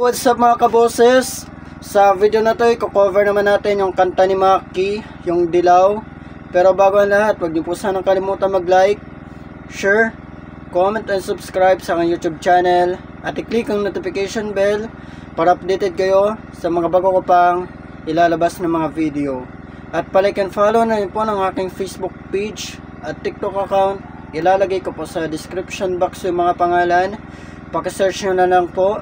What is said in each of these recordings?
What's up mga kaboses? Sa video na to, i-cover naman natin yung kanta ni Maki, yung Dilaw. Pero bago ang lahat, huwag niyo po sanang kalimutan mag-like, share, comment, and subscribe sa aking YouTube channel. At i-click ang notification bell para updated kayo sa mga bago ko pang ilalabas ng mga video. At palike and follow na rin po ng aking Facebook page at TikTok account. Ilalagay ko po sa description box yung mga pangalan. Paki-search nyo na lang po.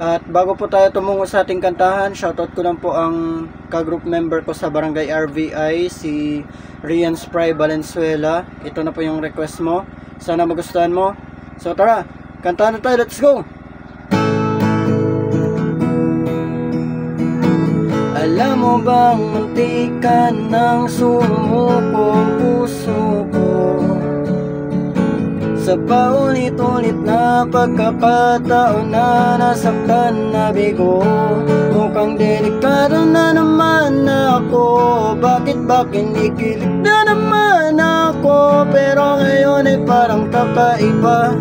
At bago po tayo tumungo sa ating kantahan, shoutout ko lang po ang ka-group member ko sa Barangay RVI, si Rian Spry Valenzuela. Ito na po yung request mo. Sana magustuhan mo. So tara, kantahan na tayo. Let's go! Alam mo bang mantikan ng sumukong puso ko sa paulit-ulit na pagkakataon na nasaktan na bigo? Mukhang delikado na naman ako. Bakit ba kinikilig na naman ako? Pero ngayon ay parang kakaiba.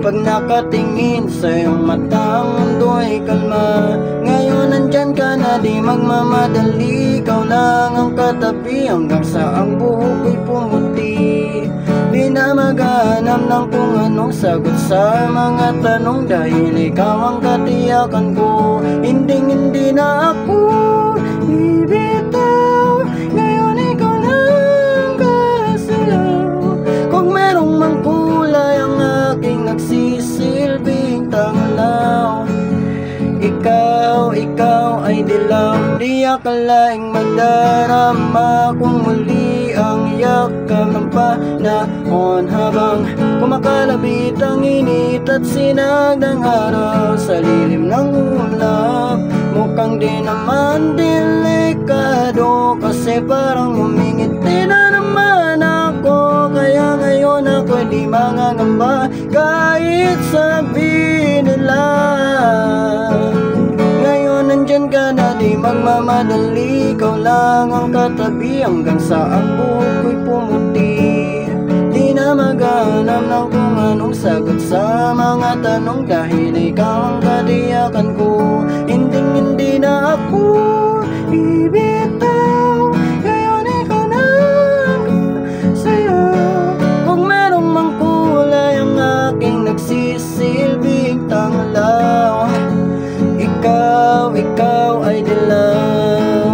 Pag nakatingin sa iyong mata, ang mundo ay kalma. Ngayon nandyan ka na, di magmamadali. Ikaw lang ang katabi hanggang sa ang buhok ko'y pumuti. Di na maghanap ng kung anong sagot sa mga tanong, dahil ikaw ang katiyakan ko. Hindi na ako bibitaw. Ngayon ikaw lang kasayaw. Kung merong mang kulay ang aking nagsisilbing tanglaw, ikaw ay dilaw. Di akalaing madarama kung muli ang yakap ng panahon, habang kumakalabit ang init at sinag ng araw sa lilim ng ulap. Mukhang di naman delikado, kasi parang humingiti na naman ako. Kaya ngayon ako'y di mangangamba kahit sabihin nila. Ngayon nandyan ka na, di magmamadali. Ikaw lang ang katabi hanggang sa ang buhok ko'y pumuti. Di na maghanap ng kung anong sagot sa mga tanong, dahil ikaw ang katiyakan ko. Hindi na ako bibitaw. Ngayon ikaw na sayaw. Kung merong mang kulay ang aking nagsisilbing tanglaw, ikaw ay dilaw.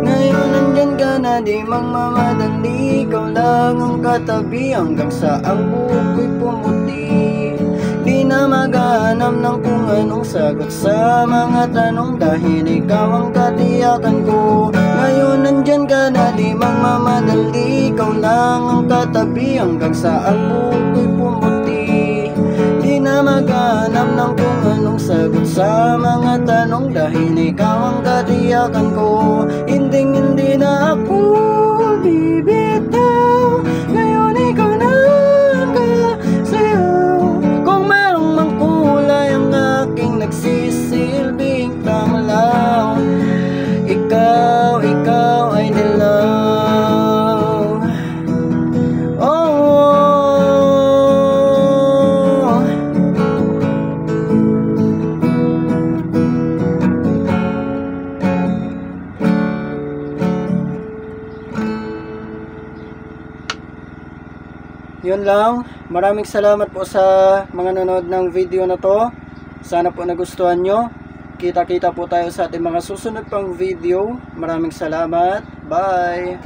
Ngayon nandyan ka na, di magmamadali. Ikaw lang ang katabi hanggang sa ang buhok ko'y pumuti. Di na maghanap ng kung anong sagot sa mga tanong, dahil ikaw ang katiyakan ko. Ngayon nandyan ka na, di magmamadali. Ikaw lang ang katabi hanggang sa ang buhok ko'y pumuti. Di na maghanap ng kung anong sagot sa mga tanong, dahil ikaw ang katiyakan ko. Hindi na ako bibitaw. Ngayon ikaw na ang kasayaw. Kung merong mang kulay ang aking nagsisilbing tanglaw, ikaw ay dilaw. Oh, yun lang. Maraming salamat po sa mga nanonood ng video na to. Sana po nagustuhan nyo. Kita-kita po tayo sa ating mga susunod pang video. Maraming salamat. Bye!